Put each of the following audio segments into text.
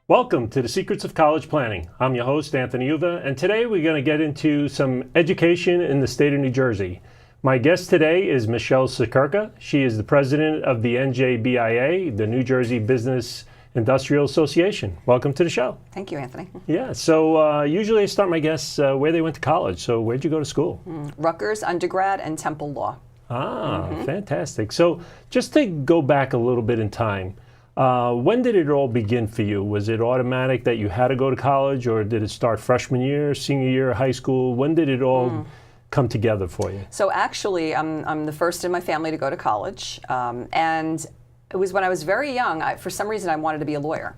Welcome to the Secrets of College Planning. I'm your host, Anthony Uva, and today we're going to get into some education in the state of New Jersey. My guest today is Michele Siekerka. She is the president of the NJBIA, the New Jersey Business Industrial Association. Welcome to the show. Thank you, Anthony. Yeah, so usually I start my guests where they went to college. So where'd you go to school? Rutgers undergrad and Temple Law. Fantastic. So just to go back a little bit in time, when did it all begin for you? Was it automatic that you had to go to college, or did it start freshman year, senior year of high school? When did it all come together for you? So actually, I'm the first in my family to go to college, and it was when I was very young. For some reason, I wanted to be a lawyer.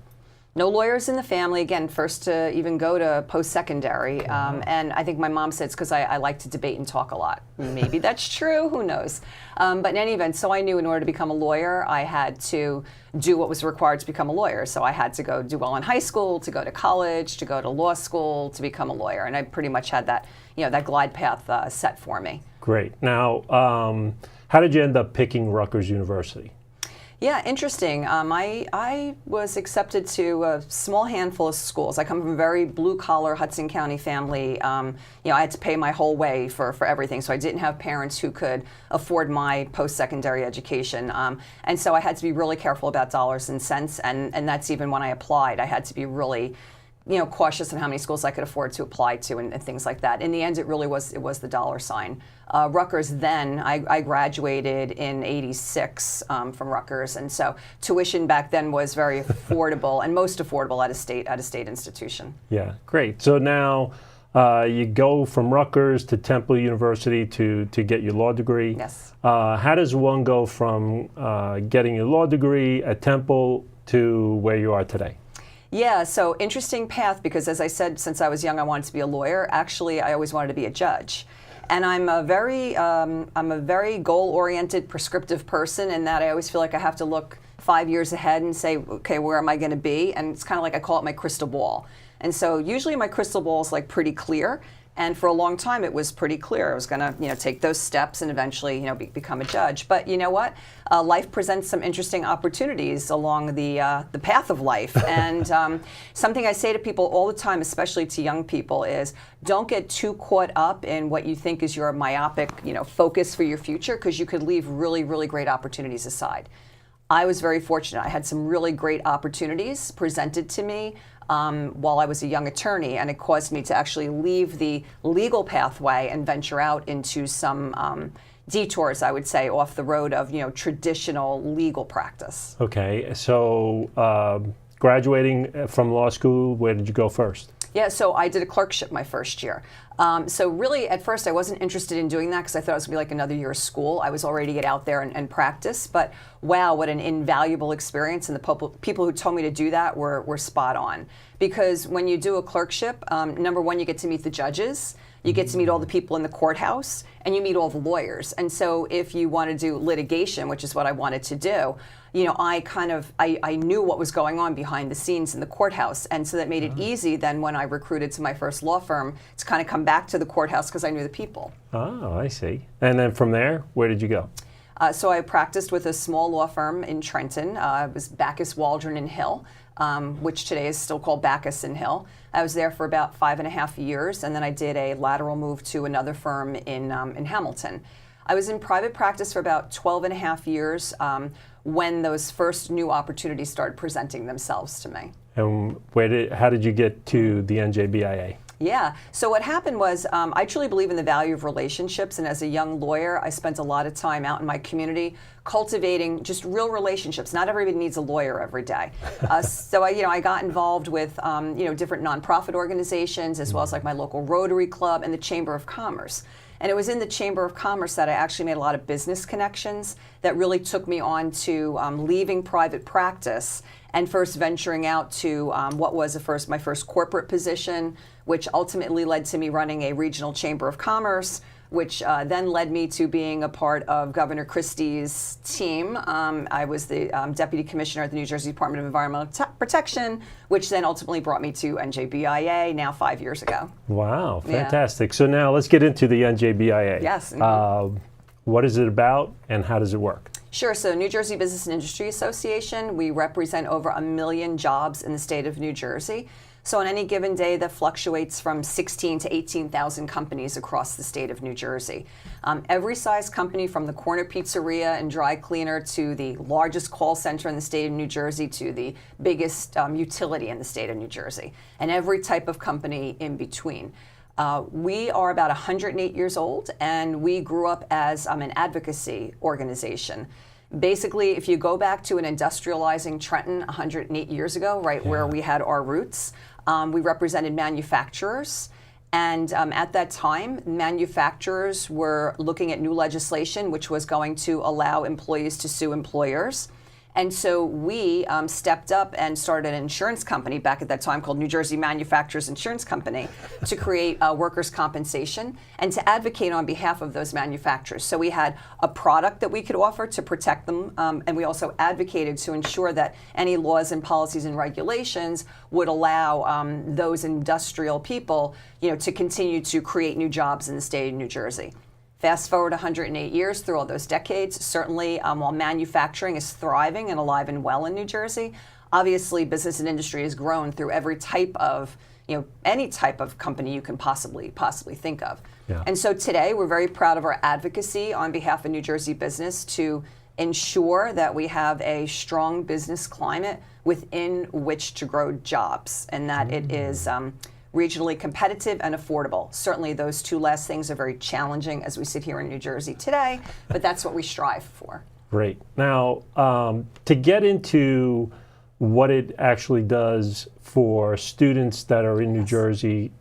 No lawyers in the family, again, first to even go to post-secondary, and I think my mom said it's because I like to debate and talk a lot. Maybe that's true, who knows? But in any event, so I knew in order to become a lawyer, I had to do what was required to become a lawyer. So I had to go do well in high school, to go to college, to go to law school, to become a lawyer, and I pretty much had that, that glide path set for me. Great. Now, how did you end up picking Rutgers University? Yeah, interesting. I was accepted to a small handful of schools. I come from a very blue-collar Hudson County family. I had to pay my whole way for everything, so I didn't have parents who could afford my post-secondary education. And so I had to be really careful about dollars and cents, and that's even when I applied. I had to be really cautious on how many schools I could afford to apply to and things like that. In the end, it was the dollar sign. Rutgers then, I graduated in '86 from Rutgers, and so tuition back then was very affordable and most affordable at a state institution. Yeah, great. So now you go from Rutgers to Temple University to get your law degree. Yes. How does one go from getting your law degree at Temple to where you are today? Yeah, so interesting path, because as I said, since I was young, I wanted to be a lawyer. Actually, I always wanted to be a judge. And I'm a very goal-oriented, prescriptive person, in that I always feel like I have to look 5 years ahead and say, okay, where am I going to be? And it's kind of like, I call it my crystal ball. And so usually my crystal ball is like pretty clear. And for a long time, it was pretty clear. I was going to, take those steps and eventually, become a judge. But you know what? Life presents some interesting opportunities along the path of life. And something I say to people all the time, especially to young people, is don't get too caught up in what you think is your myopic, focus for your future, because you could leave really, really great opportunities aside. I was very fortunate. I had some really great opportunities presented to me while I was a young attorney, and it caused me to actually leave the legal pathway and venture out into some detours, I would say, off the road of traditional legal practice. Okay, so graduating from law school, where did you go first? Yeah, so I did a clerkship my first year. So really, at first, I wasn't interested in doing that because I thought it was going to be like another year of school. I was already to get out there and practice. But wow, what an invaluable experience. And the people who told me to do that were spot on. Because when you do a clerkship, number one, you get to meet the judges. You get to meet all the people in the courthouse, and you meet all the lawyers. And so if you want to do litigation, which is what I wanted to do, I knew what was going on behind the scenes in the courthouse. And so that made it easy then when I recruited to my first law firm to kind of come back to the courthouse because I knew the people. Oh, I see. And then from there, where did you go? So I practiced with a small law firm in Trenton. It was Backus, Waldron, and Hill, which today is still called Backus and Hill. I was there for about 5.5 years, and then I did a lateral move to another firm in Hamilton. I was in private practice for about 12.5 years when those first new opportunities started presenting themselves to me. And how did you get to the NJBIA? Yeah. So what happened was I truly believe in the value of relationships. And as a young lawyer, I spent a lot of time out in my community cultivating just real relationships. Not everybody needs a lawyer every day. So I got involved with different nonprofit organizations, as well as like my local Rotary Club and the Chamber of Commerce. And it was in the Chamber of Commerce that I actually made a lot of business connections that really took me on to leaving private practice and first venturing out to what was my first corporate position, which ultimately led to me running a regional Chamber of Commerce, which then led me to being a part of Governor Christie's team. I was the Deputy Commissioner at the New Jersey Department of Environmental Protection, which then ultimately brought me to NJBIA now 5 years ago. Wow, fantastic. Yeah. So now let's get into the NJBIA. Yes. What is it about and how does it work? Sure. So New Jersey Business and Industry Association, we represent over 1 million jobs in the state of New Jersey. So on any given day, that fluctuates from 16 to 18,000 companies across the state of New Jersey. Every size company, from the corner pizzeria and dry cleaner to the largest call center in the state of New Jersey to the biggest utility in the state of New Jersey, and every type of company in between. We are about 108 years old, and we grew up as an advocacy organization. Basically, if you go back to an industrializing Trenton 108 years ago, right where we had our roots, we represented manufacturers. And at that time, manufacturers were looking at new legislation which was going to allow employees to sue employers. And so we stepped up and started an insurance company back at that time called New Jersey Manufacturers Insurance Company to create workers' compensation and to advocate on behalf of those manufacturers. So we had a product that we could offer to protect them, and we also advocated to ensure that any laws and policies and regulations would allow those industrial people, to continue to create new jobs in the state of New Jersey. Fast forward 108 years through all those decades, certainly while manufacturing is thriving and alive and well in New Jersey, obviously business and industry has grown through every type of, any type of company you can possibly think of. Yeah. And so today we're very proud of our advocacy on behalf of New Jersey business to ensure that we have a strong business climate within which to grow jobs, and that it is regionally competitive and affordable. Certainly those two last things are very challenging as we sit here in New Jersey today, but that's what we strive for. Great. Now, to get into what it actually does for students that are in New Jersey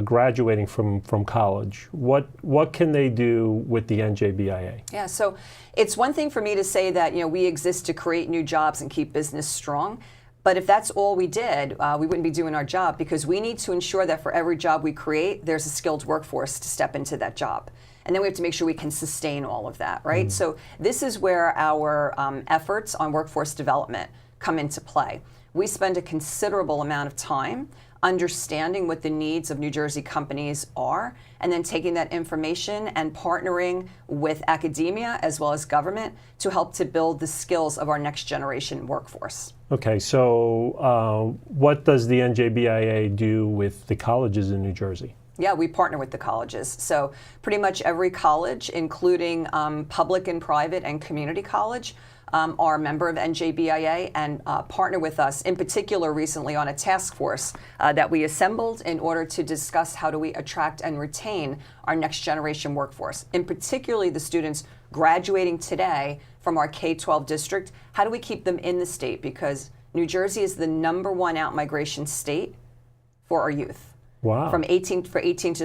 graduating from college, what can they do with the NJBIA? Yeah, so it's one thing for me to say that we exist to create new jobs and keep business strong. But if that's all we did, we wouldn't be doing our job, because we need to ensure that for every job we create, there's a skilled workforce to step into that job. And then we have to make sure we can sustain all of that, right? Mm-hmm. So this is where our efforts on workforce development come into play. We spend a considerable amount of time understanding what the needs of New Jersey companies are, and then taking that information and partnering with academia as well as government to help to build the skills of our next generation workforce. Okay, so what does the NJBIA do with the colleges in New Jersey? Yeah, we partner with the colleges. So pretty much every college, including public and private and community college, are a member of NJBIA and partner with us, in particular recently on a task force that we assembled in order to discuss how do we attract and retain our next generation workforce, in particularly the students graduating today from our K-12 district. How do we keep them in the state? Because New Jersey is the #1 out-migration state for our youth. Wow. From 18 to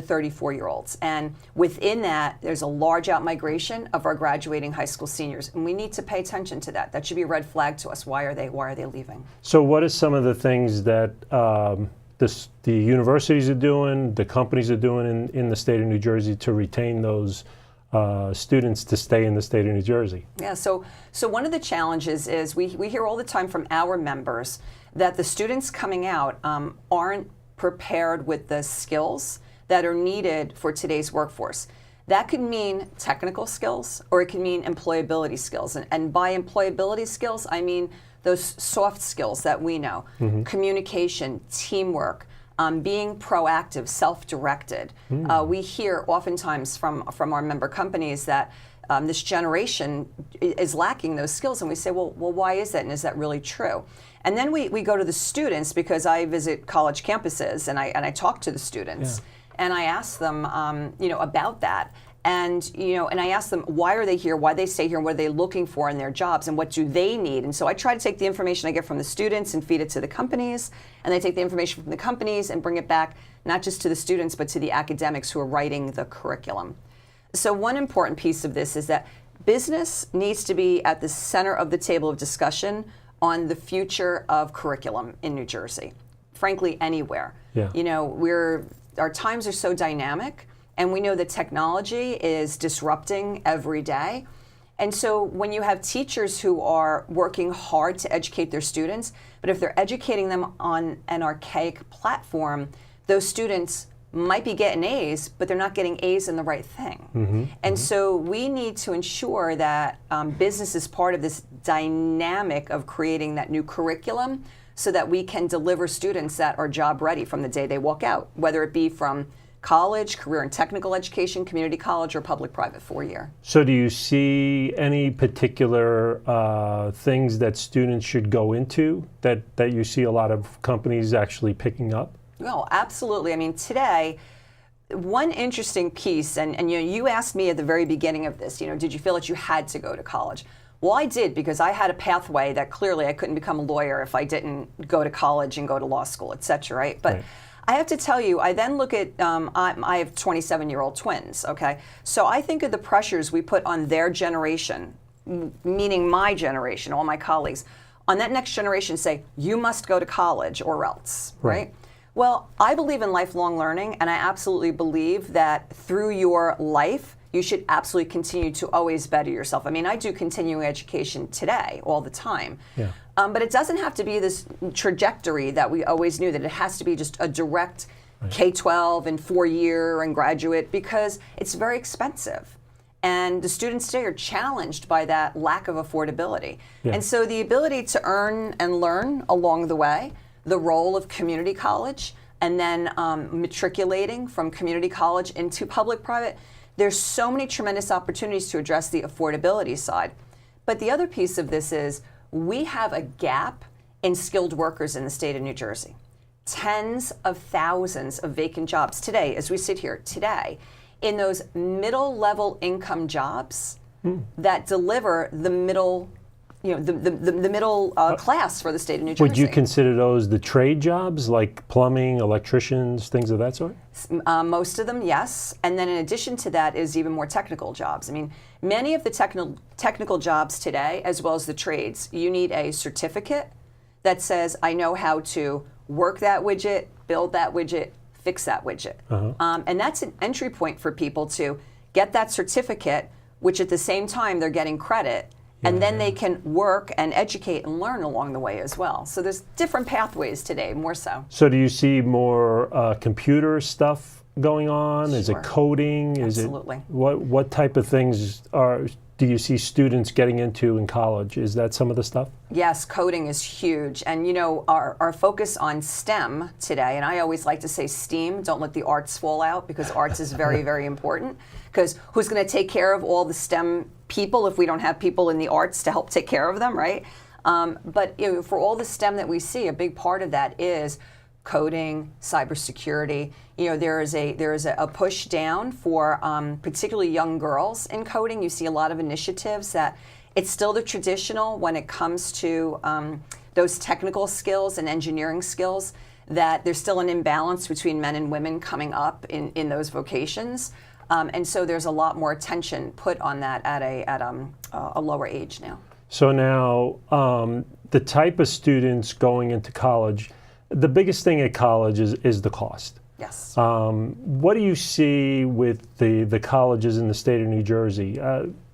34-year-olds. And within that, there's a large out-migration of our graduating high school seniors. And we need to pay attention to that. That should be a red flag to us. Why are they leaving? So what are some of the things that the universities are doing, the companies are doing in the state of New Jersey to retain those students to stay in the state of New Jersey? Yeah, so one of the challenges is we hear all the time from our members that the students coming out aren't prepared with the skills that are needed for today's workforce. That could mean technical skills, or it can mean employability skills. And by employability skills, I mean those soft skills that we know. Mm-hmm. Communication, teamwork, being proactive, self-directed. Mm. We hear oftentimes from our member companies that this generation is lacking those skills. And we say, well, why is that? And is that really true? And then we go to the students, because I visit college campuses and I talk to the students, and I ask them, about that. And I ask them, why are they here? Why they stay here? And what are they looking for in their jobs? And what do they need? And so I try to take the information I get from the students and feed it to the companies. And they take the information from the companies and bring it back, not just to the students, but to the academics who are writing the curriculum. So one important piece of this is that business needs to be at the center of the table of discussion on the future of curriculum in New Jersey. Frankly, anywhere. Yeah. Our times are so dynamic. And we know that technology is disrupting every day. And so when you have teachers who are working hard to educate their students, but if they're educating them on an archaic platform, those students might be getting A's, but they're not getting A's in the right thing. And so we need to ensure that business is part of this dynamic of creating that new curriculum so that we can deliver students that are job ready from the day they walk out, whether it be from college, career and technical education, community college, or public-private 4-year. So do you see any particular things that students should go into that you see a lot of companies actually picking up? Well, absolutely. I mean, today, one interesting piece, and you asked me at the very beginning of this, did you feel that you had to go to college? Well, I did, because I had a pathway that clearly I couldn't become a lawyer if I didn't go to college and go to law school, et cetera, right? But I have to tell you, I then look at, I have 27-year-old twins, okay? So I think of the pressures we put on their generation, meaning my generation, all my colleagues, on that next generation say, you must go to college or else, right? Well, I believe in lifelong learning, and I absolutely believe that through your life, you should absolutely continue to always better yourself. I mean, I do continuing education today, all the time. But it doesn't have to be this trajectory that we always knew, that it has to be just a direct K-12 and 4-year and graduate, because it's very expensive. And the students today are challenged by that lack of affordability. And so the ability to earn and learn along the way, the role of community college, and then matriculating from community college into public-private, there's so many tremendous opportunities to address the affordability side. But the other piece of this is we have a gap in skilled workers in the state of New Jersey. Tens of thousands of vacant jobs today, as we sit here today, in those middle-level income jobs that deliver the middle, the middle class for the state of New Jersey. Would you consider those the trade jobs, like plumbing, electricians, things of that sort? Most of them, yes. And then in addition to that is even more technical jobs. I mean, many of the technical jobs today, as well as the trades, you need a certificate that says, I know how to work that widget, build that widget, fix that widget. And that's an entry point for people to get that certificate, which at the same time they're getting credit, and then they can work and educate and learn along the way as well. So there's different pathways today, more so. So do you see more computer stuff going on? Is it coding? Absolutely. Is it what type of things do you see students getting into in college? Is that some of the stuff? Yes, coding is huge. And our focus on STEM today, and I always like to say STEAM, don't let the arts fall out, because arts is very, very important. Because who's going to take care of all the STEM people if we don't have people in the arts to help take care of them, right? But for all the STEM that we see, a big part of that is coding, cybersecurity. There is a push down for particularly young girls in coding. You see a lot of initiatives that it's still the traditional when it comes to those technical skills and engineering skills, that there's still an imbalance between men and women coming up in those vocations. And so there's a lot more attention put on that at a lower age now. So now the type of students going into college, the biggest thing at college is the cost. Yes. What do you see with the colleges in the state of New Jersey?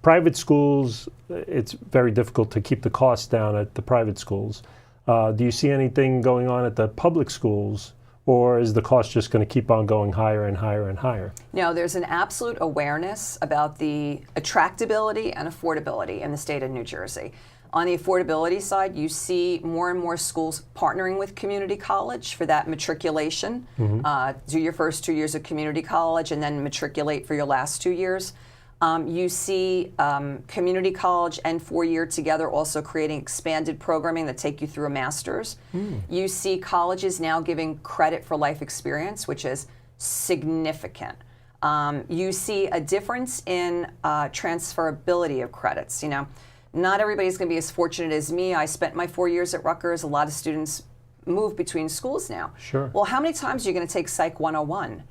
Private schools, it's very difficult to keep the costs down at the private schools. Do you see anything going on at the public schools, or is the cost just going to keep on going higher and higher and higher? No, there's an absolute awareness about the attractability and affordability in the state of New Jersey. On the affordability side, you see more and more schools partnering with community college for that matriculation. Do your first 2 years of community college and then matriculate for your last 2 years. You see community college and four-year together also creating expanded programming that take you through a master's. You see colleges now giving credit for life experience, which is significant. You see a difference in transferability of credits. You know, not everybody's going to be as fortunate as me. I spent my 4 years at Rutgers. A lot of students move between schools now. Sure. Well, how many times are you going to take Psych 101?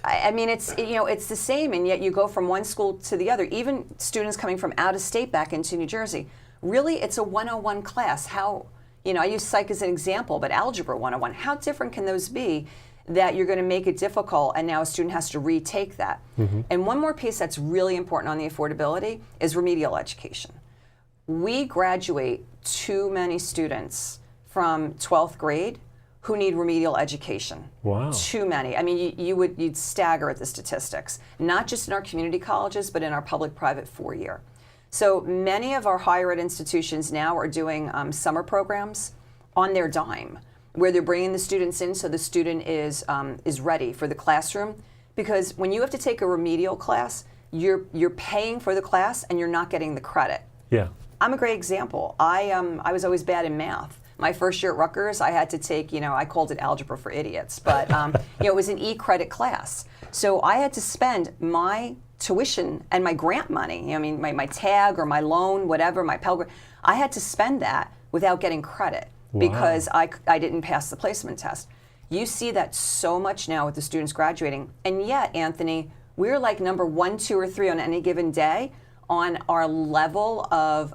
I mean, it's, you know, it's the same, and yet you go from one school to the other. Even students coming from out of state back into New Jersey, really, it's a 101 class. How, you know, I use psych as an example, but algebra 101. How different can those be that you're going to make it difficult, and now a student has to retake that? And one more piece that's really important on the affordability is remedial education. We graduate too many students from 12th grade who need remedial education. Wow. Too many. I mean, you'd stagger at the statistics, not just in our community colleges, but in our public-private four-year. So many of our higher ed institutions now are doing summer programs on their dime, where they're bringing the students in so the student is ready for the classroom. Because when you have to take a remedial class, you're paying for the class and you're not getting the credit. Yeah. I'm a great example. I was always bad in math. My first year at Rutgers, I had to take, you know, I called it algebra for idiots, but you know, it was an e-credit class. So I had to spend my tuition and my grant money, you know, I mean, my tag or my loan, whatever, my Pell Grant, I had to spend that without getting credit because I didn't pass the placement test. You see that so much now with the students graduating, and yet, Anthony, we're like number 1, 2, or 3 on any given day on our level of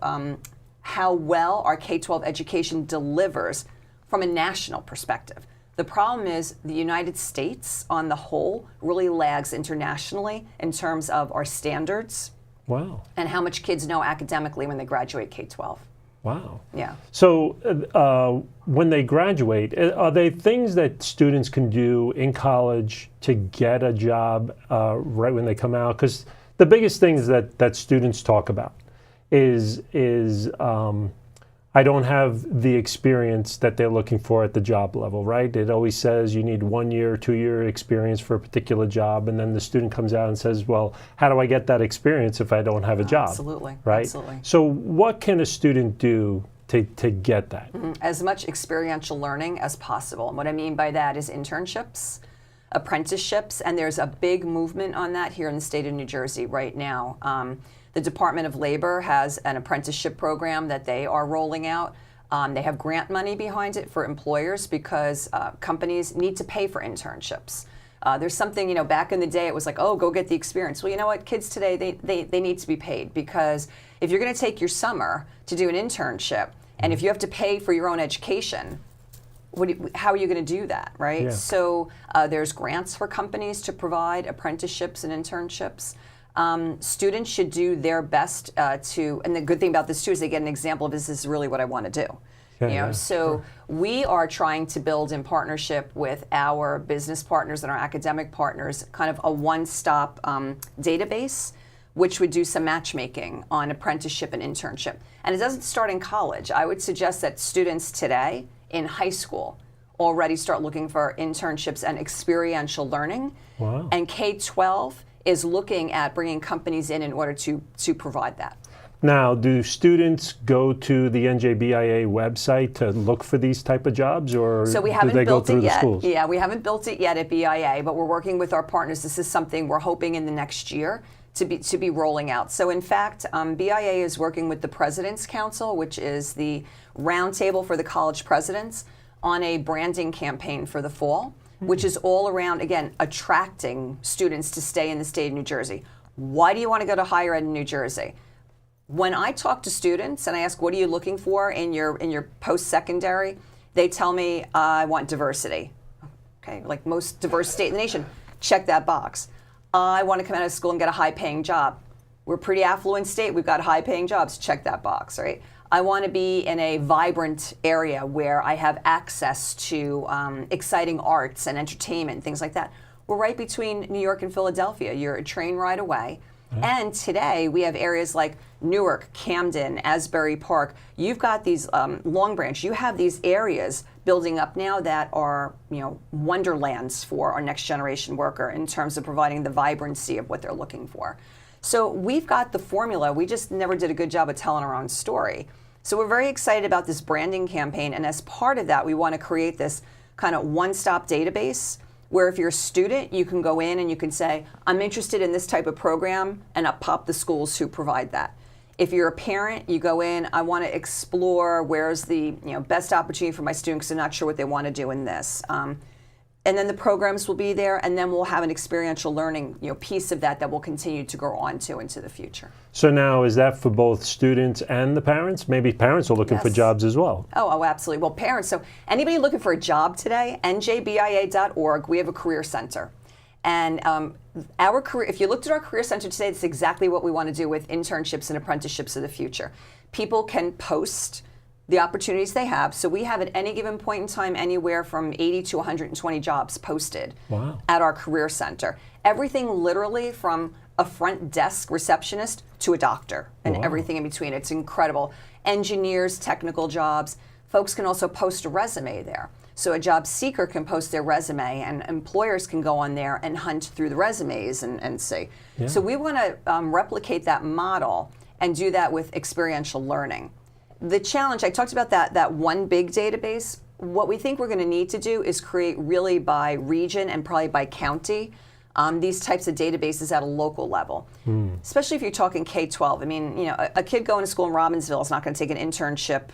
how well our K-12 education delivers from a national perspective. The problem is the United States, on the whole, really lags internationally in terms of our standards. Wow. And how much kids know academically when they graduate K-12. Wow. Yeah. So when they graduate, are they things that students can do in college to get a job right when they come out? Because the biggest things that students talk about is I don't have the experience that they're looking for at the job level, right? It always says you need 1 year, 2 year experience for a particular job, and then the student comes out and says, well, how do I get that experience if I don't have a job? Absolutely, right? absolutely. So what can a student do to get that? As much experiential learning as possible. And what I mean by that is internships, apprenticeships, and there's a big movement on that here in the state of New Jersey right now. The Department of Labor has an apprenticeship program that they are rolling out. They have grant money behind it for employers because companies need to pay for internships. There's something, you know, back in the day it was like, oh, go get the experience. Well, you know what, kids today, they need to be paid, because if you're going to take your summer to do an internship, and if you have to pay for your own education, how are you going to do that, right? Yeah. So there's grants for companies to provide apprenticeships and internships. Students should do their best and the good thing about this too is they get an example of this is really what I want to do. So we are trying to build in partnership with our business partners and our academic partners kind of a one-stop database, which would do some matchmaking on apprenticeship and internship. And it doesn't start in college. I would suggest that students today in high school already start looking for internships and experiential learning. Wow. And K-12 is looking at bringing companies in order to provide that. Now, do students go to the NJBIA website to look for these type of jobs, or so we do haven't they go built through it the yet. schools? Yeah, we haven't built it yet at BIA, but we're working with our partners. This is something we're hoping in the next year to be rolling out. So in fact, BIA is working with the President's Council, which is the roundtable for the college presidents, on a branding campaign for the fall, which is all around, again, attracting students to stay in the state of New Jersey. Why do you want to go to higher ed in New Jersey? When I talk to students and I ask, what are you looking for in your post-secondary? They tell me, I want diversity. Okay, like most diverse state in the nation. Check that box. I want to come out of school and get a high-paying job. We're a pretty affluent state. We've got high-paying jobs. Check that box, right? I want to be in a vibrant area where I have access to exciting arts and entertainment, things like that. We're right between New York and Philadelphia. You're a train ride away. And today we have areas like Newark, Camden, Asbury Park. You've got these Long Branch. You have these areas building up now that are, you know, wonderlands for our next generation worker in terms of providing the vibrancy of what they're looking for. So we've got the formula. We just never did a good job of telling our own story. So we're very excited about this branding campaign, and as part of that, we want to create this kind of one-stop database where if you're a student, you can go in and you can say, I'm interested in this type of program, and I'll pop the schools who provide that. If you're a parent, you go in, I want to explore where's the best opportunity for my student because they're not sure what they want to do in this. And then the programs will be there, and then we'll have an experiential learning piece of that we'll continue to grow onto into the future. So now, is that for both students and the parents? Maybe parents are looking for jobs as well. Oh, absolutely. Well, parents, so anybody looking for a job today, njbia.org, we have a career center. And our career, if you looked at our career center today, it's exactly what we want to do with internships and apprenticeships of the future. People can post the opportunities they have. So we have at any given point in time anywhere from 80 to 120 jobs posted at our career center. Everything literally from a front desk receptionist to a doctor and everything in between. It's incredible. Engineers, technical jobs. Folks can also post a resume there. So a job seeker can post their resume, and employers can go on there and hunt through the resumes and see. So we want to replicate that model and do that with experiential learning. The challenge, I talked about that one big database. What we think we're going to need to do is create really by region and probably by county these types of databases at a local level, especially if you're talking K-12. I mean, a kid going to school in Robbinsville is not going to take an internship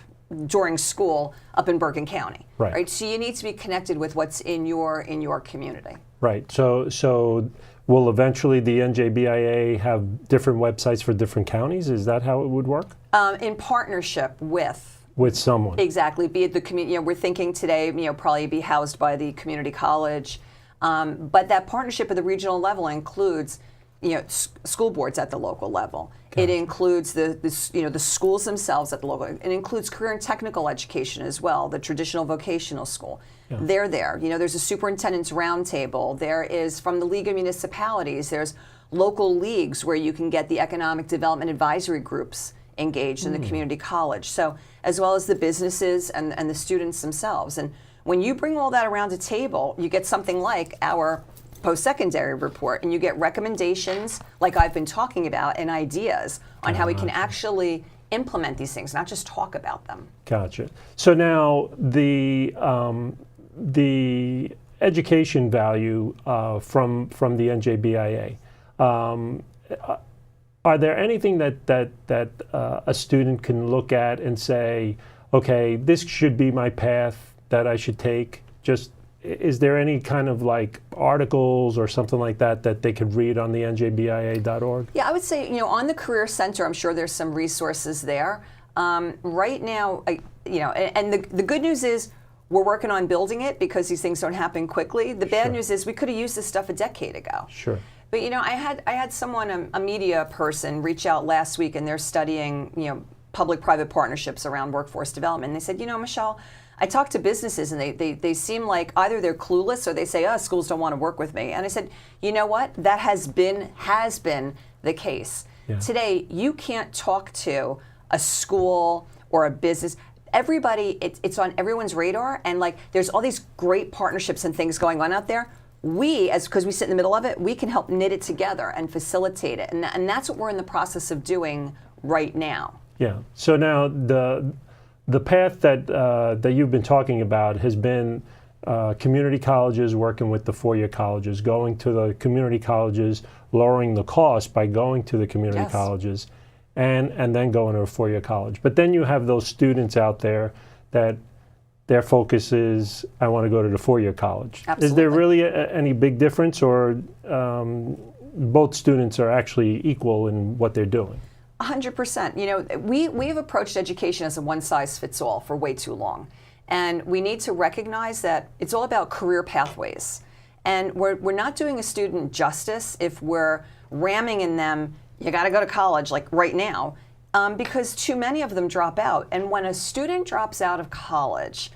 during school up in Bergen County, right? So you need to be connected with what's in your community. Right. So will eventually the NJBIA have different websites for different counties? Is that how it would work? In partnership with someone. Exactly. Be it the community. We're thinking today, probably be housed by the community college, but that partnership at the regional level includes, school boards at the local level. It includes the schools themselves at the local. It includes career and technical education as well. The traditional vocational school. They're there. There's a superintendent's roundtable. There is from the League of Municipalities. There's local leagues where you can get the economic development advisory groups engaged in the community college. So as well as the businesses and the students themselves. And when you bring all that around a table, you get something like our post-secondary report, and you get recommendations like I've been talking about and ideas on how we can actually implement these things, not just talk about them. Gotcha. So now the education value from the NJBIA, are there anything that a student can look at and say, okay, this should be my path that I should take? Is there any kind of like articles or something like that they could read on the njbia.org? Yeah, I would say, on the Career Center, I'm sure there's some resources there. Right now, and the good news is we're working on building it because these things don't happen quickly. The bad news is we could have used this stuff a decade ago. Sure. But I had someone, a media person, reach out last week, and they're studying, public-private partnerships around workforce development. And they said, Michele, I talk to businesses and they seem like either they're clueless or they say, schools don't want to work with me. And I said, you know what? That has been the case. Yeah. Today, you can't talk to a school or a business. Everybody, it's on everyone's radar, and there's all these great partnerships and things going on out there. Because we sit in the middle of it, we can help knit it together and facilitate it. And that's what we're in the process of doing right now. Yeah. So now the path that you've been talking about has been community colleges working with the four-year colleges, going to the community colleges, lowering the cost by going to the community colleges, and then going to a four-year college. But then you have those students out there that their focus is, I want to go to the four-year college. Absolutely. Is there really any big difference, or both students are actually equal in what they're doing? 100%. We've approached education as a one-size-fits-all for way too long. And we need to recognize that it's all about career pathways. And we're not doing a student justice if we're ramming in them, you got to go to college right now, because too many of them drop out. And when a student drops out of college,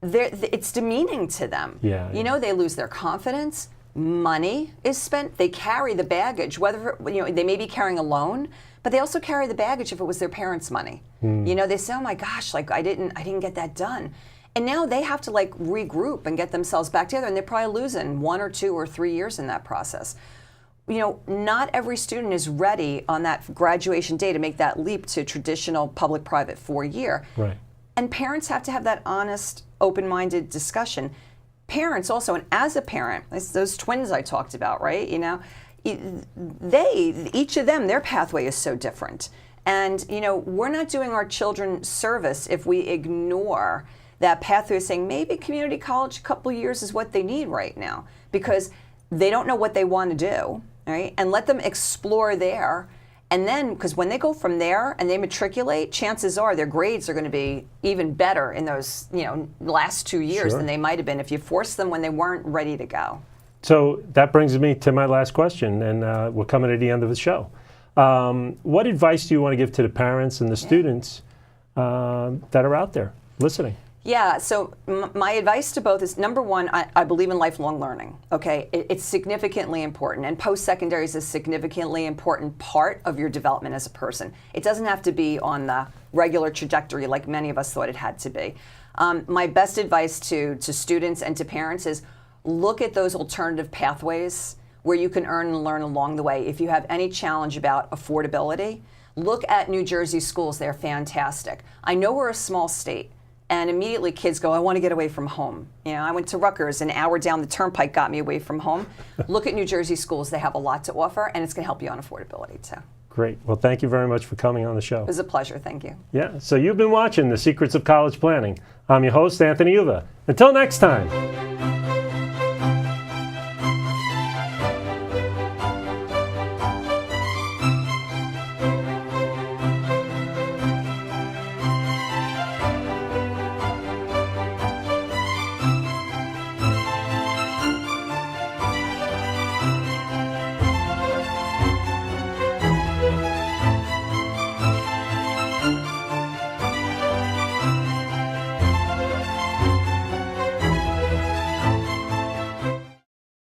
it's demeaning to them. Yeah. They lose their confidence. Money is spent. They carry the baggage, whether they may be carrying a loan, but they also carry the baggage if it was their parents' money. They say, oh my gosh, I didn't get that done. And now they have to regroup and get themselves back together, and they're probably losing 1 or 2 or 3 years in that process. not every student is ready on that graduation day to make that leap to traditional public-private 4-year. Right. And parents have to have that honest, open-minded discussion. Parents also, and as a parent, those twins I talked about, right? Each of them, their pathway is so different. And, we're not doing our children service if we ignore that pathway, saying maybe community college, a couple of years is what they need right now, because they don't know what they want to do, right? And let them explore there. And then, because when they go from there and they matriculate, chances are their grades are going to be even better in those, last 2 years Sure. than they might have been if you forced them when they weren't ready to go. So that brings me to my last question, and we're coming to the end of the show. What advice do you want to give to the parents and the students that are out there listening? Yeah, so my advice to both is, number one, I believe in lifelong learning, okay? It's significantly important, and post-secondary is a significantly important part of your development as a person. It doesn't have to be on the regular trajectory like many of us thought it had to be. My best advice to students and to parents is look at those alternative pathways where you can earn and learn along the way. If you have any challenge about affordability, look at New Jersey schools. They're fantastic. I know we're a small state, and immediately kids go, I want to get away from home. I went to Rutgers, an hour down the turnpike got me away from home. Look at New Jersey schools. They have a lot to offer, and it's going to help you on affordability too. Great. Well, thank you very much for coming on the show. It was a pleasure. Thank you. Yeah, so you've been watching The Secrets of College Planning. I'm your host, Anthony Uva. Until next time.